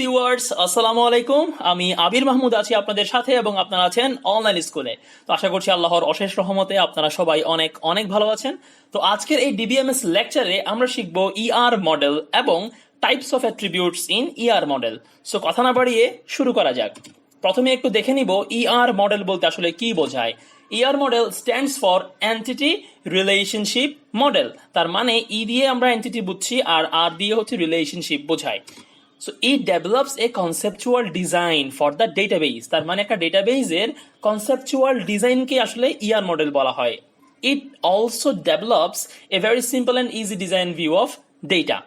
Viewers, আসসালামু আলাইকুম। আমি আবির মাহমুদ আছি আপনাদের সাথে এবং আপনারা আছেন অনলাইন স্কুলে। তো আশা করছি আল্লাহর অশেষ রহমতে আপনারা সবাই অনেক অনেক ভালো আছেন। তো আজকের এই ডিবিএমএস লেকচারে আমরা শিখব ইআর মডেল এবং types of attributes in ER model. So কথা না বাড়িয়ে শুরু করা যাক। প্রথমে একটু দেখে নিব ইআর মডেল বলতে আসলে কি বোঝায়। ER model stands for entity relationship model. তার মানে ই দিয়ে আমরা এন্টিটি বুঝছি আর আর দিয়ে হচ্ছে রিলেশনশিপ বোঝায়। So it develops a conceptual design for the database. তার মানে একটা ডেটাবেজের conceptual design কে আসলে ER মডেল বলা হয়। It also develops a very simple and easy design view of data.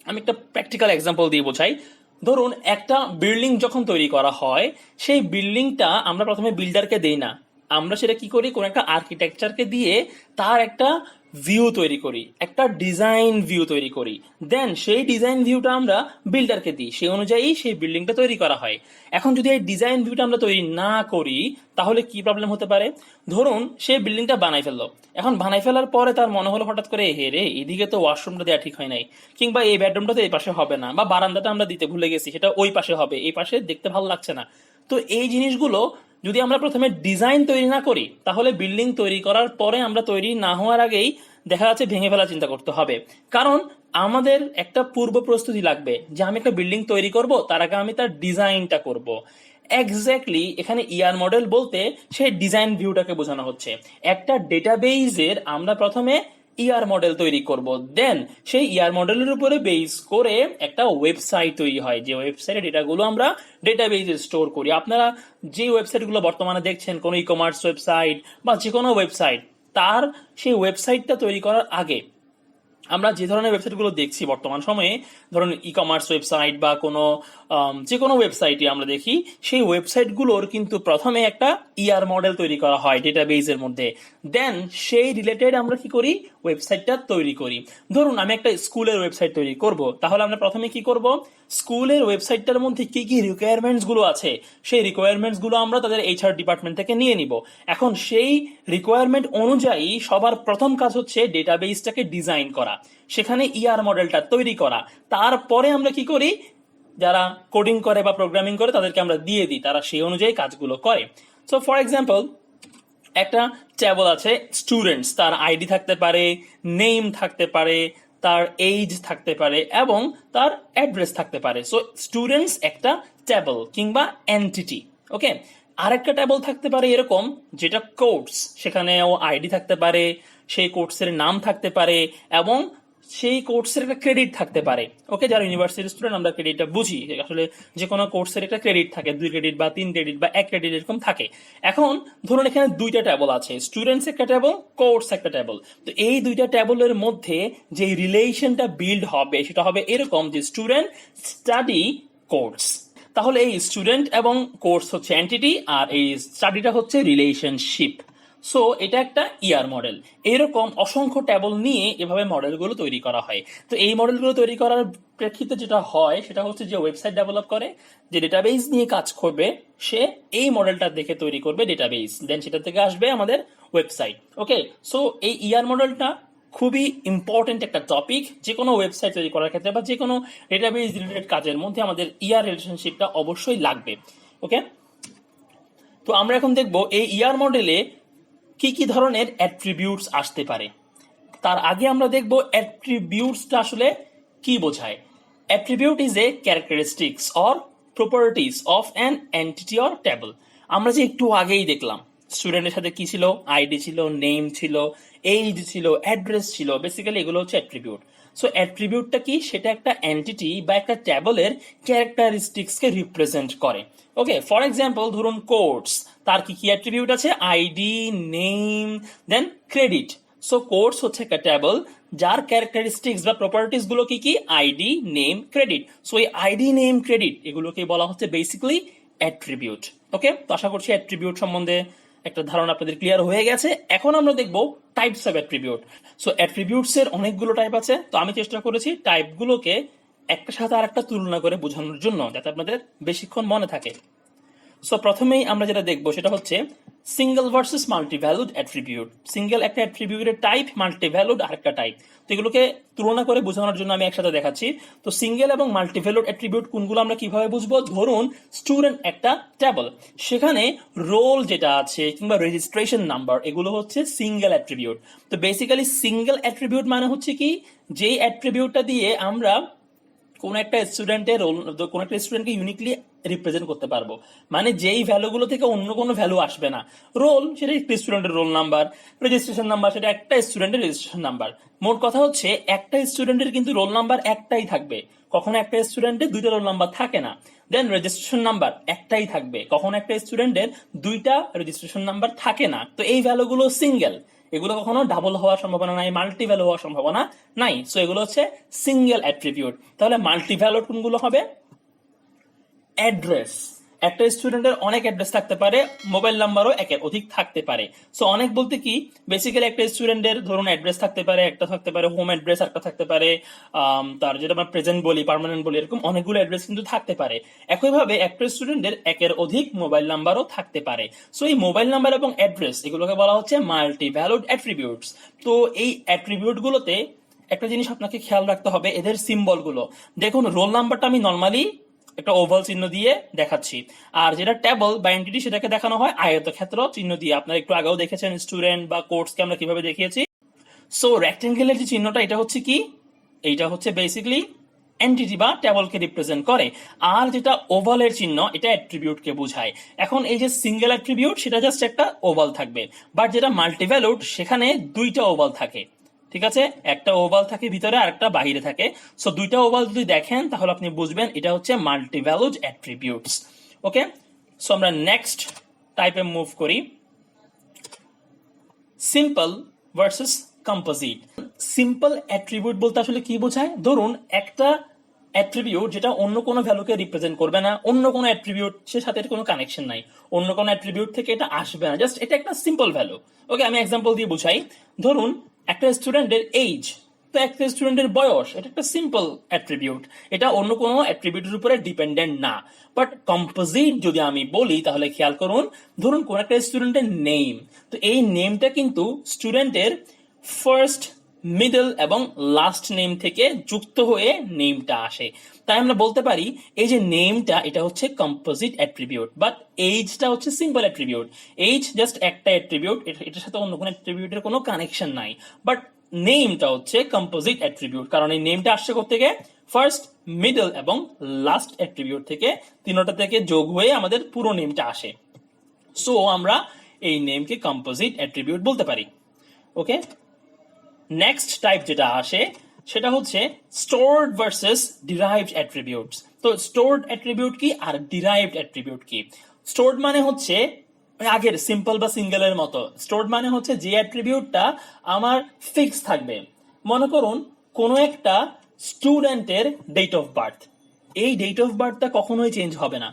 আমি একটা প্র্যাকটিক্যাল এক্সাম্পল দিয়ে বোঝাই। ধরুন একটা বিল্ডিং যখন তৈরি করা হয়, সেই বিল্ডিংটা আমরা প্রথমে বিল্ডারকে দেই না, আমরা সেটা কি করি, কোন একটা আর্কিটেকচারকে দিয়ে তার একটা ভিউ তৈরি করি, একটা ডিজাইন ভিউ তৈরি করি। দেন সেই ডিজাইন ভিউটা আমরা বিল্ডারকে দিই, সেই অনুযায়ী সেই বিল্ডিংটা তৈরি করা হয়। এখন যদি এই ডিজাইন ভিউটা আমরা তৈরি না করি তাহলে কি প্রবলেম হতে পারে? ধরুন সে বিল্ডিংটা বানাই ফেললো, এখন বানাই ফেলার পরে তার মনে হলো হঠাৎ করে, হে রে, এদিকে তো ওয়াশরুমটা দেওয়া ঠিক হয় নাই, কিংবা এই বেডরুমটা তো এই পাশে হবে না, বা বারান্দাটা আমরা দিতে ভুলে গেছি, সেটা ওই পাশে হবে, এই পাশে দেখতে ভালো লাগছে না। তো এই জিনিসগুলো যদি আমরা প্রথমে ডিজাইন তৈরি না করি তাহলে বিল্ডিং তৈরি করার পরে আমরা তৈরি না হওয়ার আগেই দেখা যাচ্ছে ভেঙে ফেলা চিন্তা করতে হবে। কারণ আমাদের একটা পূর্ব প্রস্তুতি লাগবে যে আমি একটা বিল্ডিং তৈরি করব, তার আগে আমি তার ডিজাইনটা করব। এক্স্যাক্টলি এখানে ইআর মডেল বলতে সেই ডিজাইন ভিউটাকে বোঝানো হচ্ছে। একটা ডেটাবেজের আমরা প্রথমে ইআর মডেল তৈরি করব, দেন সেই ইআর মডেলের উপরে বেস করে একটা ওয়েবসাইট তৈরি হয়, যে ওয়েবসাইটে ডেটাগুলো আমরা ডেটাবেজে স্টোর করি। আপনারা যে ওয়েবসাইটগুলো বর্তমানে দেখছেন, কোনো ই কমার্স ওয়েবসাইট বা যে কোনো ওয়েবসাইট, তার সেই ওয়েবসাইটটা তৈরি করার আগে আমরা যে ধরনের ওয়েবসাইটগুলো দেখছি বর্তমান সময়ে, ধরুন ই কমার্স ওয়েবসাইট বা কোনো যে কোনো ওয়েবসাইটই আমরা দেখি, সেই ওয়েবসাইটগুলোর কিন্তু প্রথমে একটা ইআর মডেল তৈরি করা হয় ডেটাবেজের মধ্যে। দেন সেই রিলেটেড আমরা কি করি, ওয়েবসাইটটা তৈরি করি। ধরুন আমি একটা স্কুলের ওয়েবসাইট তৈরি করব, তাহলে আমরা প্রথমে কি করব, স্কুলের ওয়েবসাইটটার মধ্যে কি কি রিকোয়ারমেন্টস গুলো আছে সেই রিকোয়ারমেন্টস গুলো আমরা তাদের এইচআর ডিপার্টমেন্ট থেকে নিয়ে নিব। এখন সেই রিকোয়ারমেন্ট অনুযায়ী সবার প্রথম কাজ হচ্ছে ডেটাবেসটাকে ডিজাইন করা, সেখানে ইআর মডেলটা তৈরি করা। তারপরে আমরা কি করি, যারা কোডিং করে বা প্রোগ্রামিং করে তাদেরকে আমরা দিয়ে দিই, তারা সেই অনুযায়ী কাজগুলো করে। সো ফর এক্সাম্পল, একটা টেবল আছে স্টুডেন্টস, তার আইডি থাকতে পারে, নেম থাকতে পারে, তার এইজ থাকতে পারে এবং তার অ্যাড্রেস থাকতে পারে। সো স্টুডেন্টস একটা টেবল কিংবা এন্টিটি। ওকে, আরেকটা টেবল থাকতে পারে এরকম, যেটা কোর্স, সেখানে ও আইডি থাকতে পারে, সেই কোর্সের নাম থাকতে পারে এবং সেই কোর্সের একটা ক্রেডিট থাকতে পারে। ওকে, যারা ইউনিভার্সিটির স্টুডেন্ট আমরা ক্রেডিটটা বুঝি, আসলে যে কোনো কোর্সের একটা ক্রেডিট থাকে, 2 ক্রেডিট বা 3 ক্রেডিট বা 1 ক্রেডিট এরকম থাকে। এখন ধরুন এখানে দুইটা টেবল আছে, স্টুডেন্টস একটা টেবল, কোর্স একটা টেবল। তো এই দুইটা টেবলের মধ্যে যে রিলেশনটা বিল্ড হবে সেটা হবে এরকম, যে স্টুডেন্ট স্টাডি কোর্স। তাহলে এই স্টুডেন্ট এবং কোর্স হচ্ছে এন্টিটি আর এই স্টাডিটা হচ্ছে রিলেশনশিপ। সো এটা একটা ইআর মডেল। এরকম অসংখ্য টেবল নিয়ে এভাবে মডেলগুলো তৈরি করা হয়। তো এই মডেলগুলো তৈরি করার প্রেক্ষিতে যেটা হয় সেটা হচ্ছে, যে ওয়েবসাইট ডেভেলপ করে, যে ডেটাবেস নিয়ে কাজ করবে, সে এই মডেলটা দেখে তৈরি করবে ডেটাবেস, দেন সেটা থেকে আসবে আমাদের ওয়েবসাইট। ওকে, সো এই ইআর মডেলটা খুবই ইম্পর্টেন্ট একটা টপিক। যে কোনো ওয়েবসাইট তৈরি করার ক্ষেত্রে বা যে কোনো ডেটাবেস রিলেটেড কাজের মধ্যে আমাদের ইআর রিলেশনশিপটা অবশ্যই লাগবে। ওকে, তো আমরা এখন দেখব এই ইআর মডেলে কি কি ধরনের অ্যাট্রিবিউটস আসতে পারে। তার আগে আমরা দেখব অ্যাট্রিবিউটসটা আসলে কি বোঝায়। Attribute is a characteristics or properties of an entity or table. আমরা যে একটু আগেই দেখলাম, স্টুডেন্টের সাথে কি ছিল, আইডি ছিল, নেম ছিল, এইজ ছিল, অ্যাড্রেস ছিল, বেসিক্যালি এগুলো হচ্ছে অ্যাট্রিবিউট। সো অ্যাট্রিবিউটটা কি, সেটা একটা এন্টিটি বা একটা টেবলের ক্যারেক্টারিস্টিক্সকে রিপ্রেজেন্ট করে। ওকে, ফর এক্সাম্পল ধরুন কোর্স, তার কি কি অ্যাট্রিবিউট আছে, আইডি, নেম, দেন ক্রেডিট। সো কোর্স হচ্ছে একটা টেবল যার ক্যারেক্টারিস্টিক্স বা প্রপার্টিজ গুলো কি কি, আইডি, নেম, ক্রেডিট। সো এই আইডি, নেম, ক্রেডিট এগুলোকে বলা হচ্ছে বেসিক্যালি অ্যাট্রিবিউট। ওকে, তো আশা করছি অ্যাট্রিবিউট সম্বন্ধে একটা ধারণা আপনাদের ক্লিয়ার হয়ে গেছে। এখন আমরা দেখব types of attribute. So attributes এর অনেকগুলো টাইপ আছে, তো আমি চেষ্টা করেছি টাইপগুলোকে একটা সাথে আরেকটা তুলনা করে বোঝানোর জন্য, যাতে আপনাদের বেশিক্ষণ মনে থাকে। সো প্রথমেই আমরা যেটা দেখবো সেটা হচ্ছে সিঙ্গেল ভার্সেস মাল্টিভ্যালুড অ্যাট্রিবিউট। সিঙ্গেল একটা অ্যাট্রিবিউটের টাইপ, মাল্টিভ্যালুড আরেকটা টাইপ। তো এগুলোকে তুলনা করে বোঝানোর জন্য আমি একসাথে দেখাচ্ছি। তো সিঙ্গেল এবং মাল্টিভ্যালুড অ্যাট্রিবিউট কোনগুলো আমরা কিভাবে বুঝবো? ধরুন স্টুডেন্ট একটা টেবল, সেখানে রোল যেটা আছে কিংবা রেজিস্ট্রেশন নাম্বার, এগুলো হচ্ছে সিঙ্গেল অ্যাট্রিবিউট। তো বেসিক্যালি সিঙ্গেল অ্যাট্রিবিউট মানে হচ্ছে কি, যেই অ্যাট্রিবিউটটা দিয়ে আমরা কোন একটা স্টুডেন্টের রোল, কোন একটা স্টুডেন্টকে ইউনিকলি রিপ্রেজেন্ট করতে পারবো, মানে যেই ভ্যালুগুলো থেকে অন্য কোনো ভ্যালু আসবে না। রোল সেটা একটা স্টুডেন্টের রোল নাম্বার, রেজিস্ট্রেশন নাম্বার সেটা একটা স্টুডেন্টের রেজিস্ট্রেশন নাম্বার। মোট কথা হচ্ছে একটা স্টুডেন্টের কিন্তু রোল নাম্বার একটাই থাকবে, কখনো একটা স্টুডেন্টের দুইটা রোল নাম্বার থাকে না। দেন রেজিস্ট্রেশন নাম্বার একটাই থাকবে, কখনো একটা স্টুডেন্টের দুইটা রেজিস্ট্রেশন নাম্বার থাকে না। তো এই ভ্যালুগুলো সিঙ্গেল, এগুলো কখনো ডাবল হওয়ার সম্ভাবনা নাই, মাল্টি ভ্যালু হওয়ার সম্ভাবনা নাই। সো এগুলো হচ্ছে সিঙ্গেল অ্যাট্রিবিউট। তাহলে মাল্টি ভ্যালুড কোনগুলো হবে? অ্যাড্রেস, একটা স্টুডেন্টের অনেক অ্যাড্রেস থাকতে পারে, মোবাইল নাম্বারও একের অধিক থাকতে পারে। সো অনেক বলতে কি, বেসিক্যালি একটা স্টুডেন্টের ধরুন অ্যাড্রেস থাকতে পারে, একটা থাকতে পারে হোম অ্যাড্রেস, একটা থাকতে পারে তার যেটা আমরা প্রেজেন্ট বলি, পার্মানেন্ট বলি, এরকম অনেকগুলো অ্যাড্রেস কিন্তু থাকতে পারে। একইভাবে একটা স্টুডেন্টের একের অধিক মোবাইল নাম্বারও থাকতে পারে। সো এই মোবাইল নাম্বার এবং অ্যাড্রেস এগুলোকে বলা হচ্ছে মাল্টি ভ্যালুড অ্যাট্রিবিউটস। তো এই অ্যাট্রিবিউট গুলোতে একটা জিনিস আপনাকে খেয়াল রাখতে হবে, এদের সিম্বল গুলো। দেখুন রোল নাম্বারটা আমি নর্মালি একটা ওভাল চিহ্ন দিয়ে দেখাচ্ছি, আর যেটা টেবল বা এন্টিটি সেটাকে দেখানো হয় আয়তক্ষেত্র চিহ্ন দিয়ে। আপনারা একটু আগেও দেখেছেন স্টুডেন্ট বা কোর্সকে আমরা কিভাবে দেখিয়েছি। সো রেক্টেঙ্গেলের যে চিহ্নটা, এটা হচ্ছে কি, এইটা হচ্ছে বেসিক্যালি এন্টিটি বা টেবলকে রিপ্রেজেন্ট করে। আর যেটা ওভালের চিহ্ন, এটা অ্যাট্রিবিউটকে বোঝায়। এখন এই যে সিঙ্গেল অ্যাট্রিবিউট সেটা জাস্ট একটা ওভাল থাকবে, বাট যেটা মাল্টিভ্যালুড সেখানে দুইটা ওভাল থাকে। ঠিক আছে, একটা ওভাল থাকে ভিতরে আর একটা বাইরে থাকে। সো দুইটা ওভাল যদি দেখেন তাহলে আপনি বুঝবেন এটা হচ্ছে মাল্টিভ্যালুড অ্যাট্রিবিউটস। ওকে, সো আমরা নেক্সট টাইপে মুভ করি, simple versus composite. Simple attribute বলতে আসলে কি বোঝায়? ধরুন একটা অ্যাট্রিবিউট যেটা অন্য কোনো ভ্যালুকে রিপ্রেজেন্ট করবে না, অন্য কোনো অ্যাট্রিবিউট সে সাথে কোনো কানেকশন নাই, অন্য কোনো অ্যাট্রিবিউট থেকে এটা আসবে না, জাস্ট এটা একটা সিম্পল ভ্যালু। ওকে, আমি এক্সাম্পল দিয়ে বুঝাই। ধরুন একটা স্টুডেন্টের এইজ, তো একটা স্টুডেন্টের বয়স, এটা একটা সিম্পল অ্যাট্রিবিউট, এটা অন্য কোনো অ্যাট্রিবিউটের উপরে ডিপেন্ডেন্ট না। বাট কম্পোজিট যদি আমি বলি তাহলে খেয়াল করুন, ধরুন কোন একটা স্টুডেন্টের নেম, তো এই নেমটা কিন্তু স্টুডেন্টের ফার্স্ট, মিডল এবং লাস্ট নেম থেকে যুক্ত হয়ে নেমটা আসে। তাই আমরা বলতে পারি এই যে নেমটা এটা হচ্ছে কম্পোজিট অ্যাট্রিবিউট, বাট এইজটা হচ্ছে সিম্পল অ্যাট্রিবিউট। এইজ জাস্ট একটা অ্যাট্রিবিউট, এটার সাথে অন্য কোনো অ্যাট্রিবিউটের কোনো কানেকশন নাই। বাট নেমটা হচ্ছে কম্পোজিট অ্যাট্রিবিউট, কারণ এই নেমটা আসছে থেকে ফার্স্ট, মিডল এবং লাস্ট অ্যাট্রিবিউট থেকে, তিনটা থেকে যোগ হয়ে আমাদের পুরো নেমটা আসে। সো আমরা এই নেমকে কম্পোজিট অ্যাট্রিবিউট বলতে পারি। ওকে, নেক্সট টাইপ যেটা আসে সেটা হচ্ছে স্টোরড ভার্সেস ডিরাইভড অ্যাট্রিবিউটস। তো স্টোরড অ্যাট্রিবিউট কি আর ডিরাইভড অ্যাট্রিবিউট কি? স্টোরড মানে হচ্ছে আগের সিম্পল বা সিঙ্গেলের মতো। স্টোরড মানে হচ্ছে যে অ্যাট্রিবিউটটা আমার ফিক্স থাকবে। মনে করুন কোনো একটা স্টুডেন্টের ডেট অফ বার্থ, এই ডেট অফ বার্থটা কখনোই চেঞ্জ হবে না,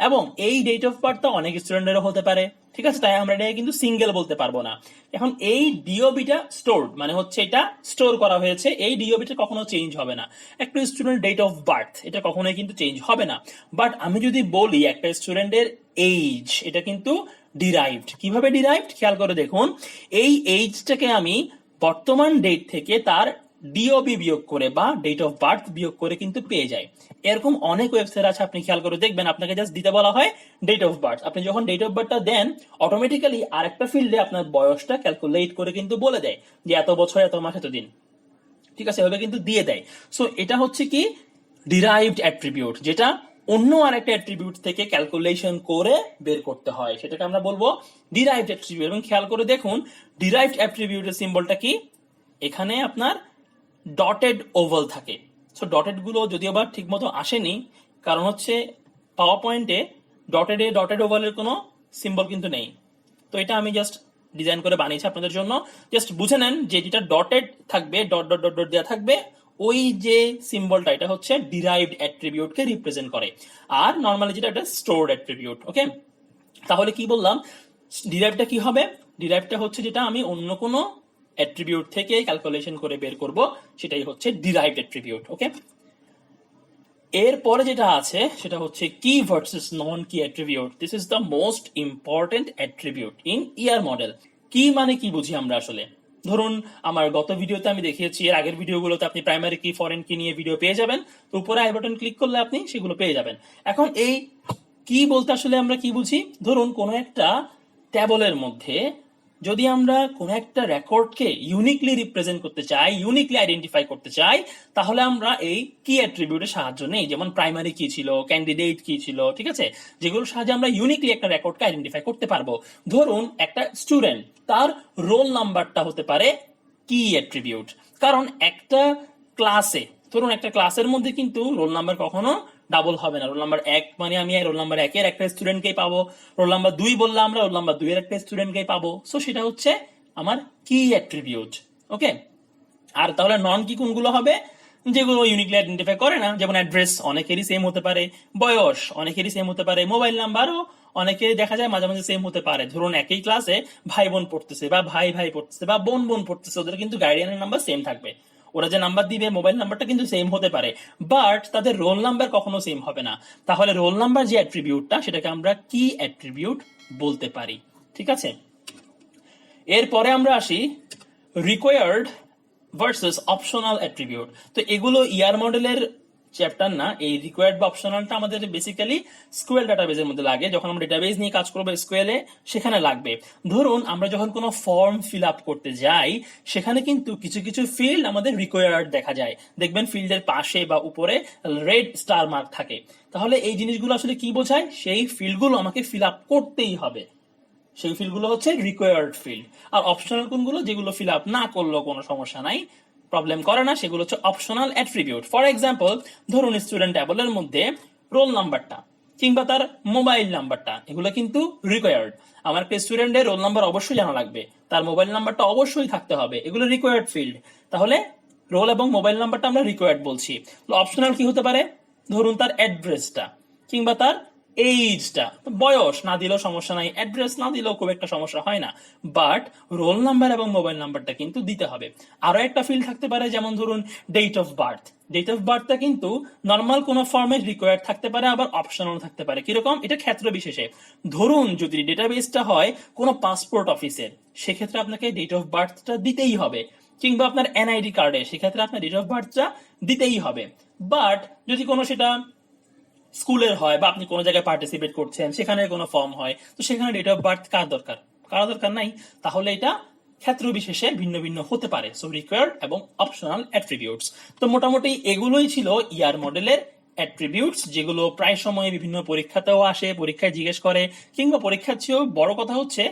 এবং এই ডেট অফ বার্থটা অনেক স্টুডেন্টেরও হতে পারে। ঠিক আছে, তাই আমরা এটা কিন্তু সিঙ্গেল বলতে পারবো না। এখন এই ডিওবিটা স্টোরড মানে হচ্ছে এটা স্টোর করা হয়েছে, এই ডিওবিটা কখনো চেঞ্জ হবে না। একটা স্টুডেন্ট ডেট অফ বার্থ এটা কখনোই কিন্তু চেঞ্জ হবে না। বাট আমি যদি বলি একটা স্টুডেন্টের এইজ, এটা কিন্তু ডিরাইভড। কিভাবে ডিরাইভড খেয়াল করে দেখুন, এই এইজটাকে আমি বর্তমান ডেট থেকে তার ডিওবি বিয়োগ করে বা ডেট অফ বার্থ বিয়োগ করে কিন্তু পেয়ে যায়। এরকম অনেক ওয়েবসাইট আছে, আপনি খেয়াল করে দেখবেন আপনাকে জাস্ট দিতে বলা হয় ডেট অফ বার্থ। আপনি যখন ডেট অফ বার্থটা দেন অটোমেটিক্যালি আরেকটা ফিল্ডে আপনার বয়সটা ক্যালকুলেট করে কিন্তু বলে দেয় যে এত বছর, এত মাস, এত দিন। ঠিক আছে, এভাবে কিন্তু দিয়ে দেয়। সো এটা হচ্ছে কি ডিরাইভড অ্যাট্রিবিউট, যেটা অন্য আরেকটা অ্যাট্রিবিউট থেকে ক্যালকুলেশন করে বের করতে হয়, সেটাকে আমরা বলবো ডিরাইভড অ্যাট্রিবিউট। এবং খেয়াল করে দেখুন ডিরাইভড অ্যাট্রিবিউটের সিম্বলটা কি, এখানে আপনার ডটেড ওভাল থাকে। সো ডটেড গুলো যদিও বা ঠিক মতো আসেনি, কারণ হচ্ছে পাওয়ার পয়েন্টে ডটেড ওভালের কোনো সিম্বল কিন্তু নেই। তো এটা আমি জাস্ট ডিজাইন করে বানিয়েছি আপনাদের জন্য। জাস্ট বুঝে নেন যে যেটা ডটেড থাকবে, ডট ডট ডট ডট দেওয়া থাকবে, ওই যে সিম্বলটা এটা হচ্ছে ডিরাইভড অ্যাট্রিবিউটকে রিপ্রেজেন্ট করে। আর নর্মালি যেটা এটা স্টোরড অ্যাট্রিবিউট। ওকে, তাহলে কি বললাম, ডিরাইভটা কি হবে? ডিরাইভটা হচ্ছে যেটা আমি অন্য কোনো অ্যাট্রিবিউট থেকে ক্যালকুলেশন করে বের করব, সেটাই হচ্ছে ডিরাইভড অ্যাট্রিবিউট। ওকে, এরপরে যেটা আছে সেটা হচ্ছে কি ভার্সেস নন কি attribute. This is the most important attribute in year model. কি মানে কি বুঝি আমরা আসলে? ধরুন আমার গত ভিডিওতে আমি দেখিয়েছি, এর আগের ভিডিওগুলোতে আপনি প্রাইমারি কি ফরেন কি নিয়ে ভিডিও পেয়ে যাবেন, তো উপরে আই বাটন ক্লিক করলে আপনি সেগুলো পেয়ে যাবেন। এখন এই কি বলতে আসলে আমরা কি বুঝি? ধরুন কোনো একটা ট্যাবলের মধ্যে যদি আমরা কোনো একটা রেকর্ডকে ইউনিকলি রিপ্রেজেন্ট করতে চাই, ইউনিকলি আইডেন্টিফাই করতে চাই, তাহলে আমরা এই কি অ্যাট্রিবিউটের সাহায্য নেই। যেমন প্রাইমারি কি ছিল, ক্যান্ডিডেট কি ছিল, ঠিক আছে, যেগুলোর সাহায্যে আমরা ইউনিকলি একটা রেকর্ডকে আইডেন্টিফাই করতে পারবো। ধরুন একটা স্টুডেন্ট, তার রোল নাম্বারটা হতে পারে কি অ্যাট্রিবিউট। কারণ একটা ক্লাসে, ধরুন একটা ক্লাসের মধ্যে কিন্তু রোল নাম্বার কখনো ডাবল হবে না। রোল নাম্বার 1 মানে আমি রোল নাম্বার 1 এর একটা স্টুডেন্টকেই পাবো, রোল নাম্বার 2 বললে আমরা রোল নাম্বার 2 এর একটা স্টুডেন্টকেই পাবো। সো সেটা হচ্ছে আমার কি অ্যাট্রিবিউট। ওকে, আর তাহলে নন কি কোনগুলো হবে? যেগুলো ইউনিকলি আইডেন্টিফাই করে না, যেমন অ্যাড্রেস অনেকেরই সেম হতে পারে, বয়স অনেকেরই সেম হতে পারে, মোবাইল নাম্বারও অনেকেরই দেখা যায় মাঝে মাঝে সেম হতে পারে। ধরুন একই ক্লাসে ভাই বোন পড়তেছে বা ভাই ভাই পড়তেছে বা বোন বোন পড়তেছে, ওদের কিন্তু গার্ডিয়ানের নাম্বার সেম থাকবে, ওরা যে নাম্বার দিবে মোবাইল নাম্বারটা কিন্তু সেম হতে পারে, বাট তাদের রোল নাম্বার কখনো সেম হবে না। তাহলে রোল নাম্বার যে অ্যাট্রিবিউটটা, সেটাকে আমরা কি অ্যাট্রিবিউট বলতে পারি। ঠিক আছে, এরপরে আমরা আসি রিকোয়ার্ড ভার্সেস অপশনাল অ্যাট্রিবিউট। তো এগুলো ইয়ার মডেলের চ্যাপ্টার না, এই রিকোয়ার্ড বা অপশনালটা আমাদের বেসিক্যালি স্কুয়েল ডাটাবেজের মধ্যে লাগে। যখন আমরা ডাটাবেজ নিয়ে কাজ করবো স্কুয়েলে, সেখানে লাগবে। ধরুন আমরা যখন কোনো ফর্ম ফিল আপ করতে যাই, সেখানে কিন্তু কিছু কিছু ফিল্ড আমাদের রিকোয়ার্ড দেখা যায়। দেখবেন ফিল্ডের পাশে বা উপরে রেড স্টার মার্ক থাকে। তাহলে এই জিনিসগুলো আসলে কি বোঝায়? সেই ফিল্ডগুলো আমাকে ফিল আপ করতেই হবে, সেই ফিল্ডগুলো হচ্ছে রিকোয়ার্ড ফিল্ড। আর অপশনাল কোনগুলো? যেগুলো ফিল আপ না করলেও কোনো সমস্যা নাই, প্রবলেম করে না, সেগুলো হচ্ছে অপশনাল অ্যাট্রিবিউট। ফর এক্সাম্পল, ধরুন স্টুডেন্ট ট্যাবলের মধ্যে রোল নাম্বারটা কিংবা তার মোবাইল নাম্বারটা, এগুলো কিন্তু রিকোয়ার্ড। আমার একটা স্টুডেন্টের রোল নাম্বার অবশ্যই জানা লাগবে, তার মোবাইল নাম্বারটা অবশ্যই থাকতে হবে, এগুলো রিকোয়ার্ড ফিল্ড। তাহলে রোল এবং মোবাইল নাম্বারটা আমরা রিকোয়ার্ড বলছি। অপশনাল কি হতে পারে? ধরুন তার অ্যাড্রেসটা কিংবা তার এইজটা, বয়স না দিলেও সমস্যা নাই, অ্যাড্রেস না দিলেও খুব একটা সমস্যা হয় না, বাট রোল নাম্বার এবং মোবাইল নাম্বারটা কিন্তু দিতে হবে। আরো একটা ফিল্ড থাকতে পারে, যেমন ধরুন date of birth. Date of বার্থটা কিন্তু নর্মাল কোন ফর্মে রিকোয়ার্ড থাকতে পারে, আবার অপশনাল থাকতে পারে। কিরকম? এটা ক্ষেত্র বিশেষে। ধরুন যদি ডেটাবেসটা হয় কোনো পাসপোর্ট অফিসের, সেক্ষেত্রে আপনাকে ডেট অফ বার্থটা দিতেই হবে, কিংবা আপনার এনআইডি কার্ডে, সেক্ষেত্রে আপনার ডেট অফ বার্থটা দিতেই হবে। বাট যদি কোনো সেটা স্কুলের হয় বা আপনি কোনো জায়গায় পার্টিসিপেট করছেন, সেখানে কোনো ফর্ম হয়, তো সেখানে ডেট অফ বার্থ কার দরকার? কারো দরকার নাই। তাহলে এটা ক্ষেত্র বিশেষে ভিন্ন ভিন্ন হতে পারে। সো রিকোয়ার্ড এবং অপশনাল অ্যাট্রিবিউটস। তো মোটামুটি এগুলোই ছিল ইয়ার মডেলের অ্যাট্রিবিউটস, যেগুলো প্রায় সময় বিভিন্ন পরীক্ষাতেও আসে, পরীক্ষায় জিজ্ঞেস করে, কিংবা পরীক্ষার চেয়েও বড় কথা হচ্ছে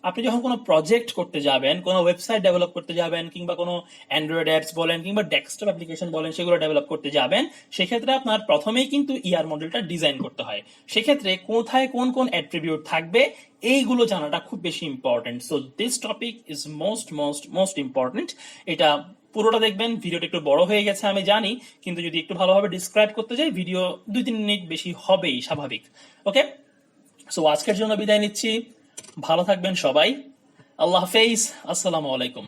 আপনি যখন কোনো প্রজেক্ট করতে যাবেন, কোনো ওয়েবসাইট ডেভেলপ করতে যাবেন, কিংবা কোনো অ্যান্ড্রয়েড অ্যাপস বলেন কিংবা ডেস্কটপ অ্যাপ্লিকেশন বলেন, সেগুলো ডেভেলপ করতে যাবেন, সেক্ষেত্রে আপনার প্রথমেই কিন্তু ইয়ার মডেলটা ডিজাইন করতে হয়। সেক্ষেত্রে কোথায় কোন কোন অ্যাট্রিবিউট থাকবে, এইগুলো জানাটা খুব বেশি important. So this topic is most most most important. এটা পুরোটা দেখবেন। ভিডিওটা একটু বড় হয়ে গেছে আমি জানি, কিন্তু যদি একটু ভালোভাবে ডিসক্রাইব করতে যাই, ভিডিও 2-3 মিনিট বেশি হবেই, স্বাভাবিক। ওকে, সো আজকের জন্য বিদায় নিচ্ছি। ভালো থাকবেন সবাই। আল্লাহ হাফেজ, আসসালামু আলাইকুম।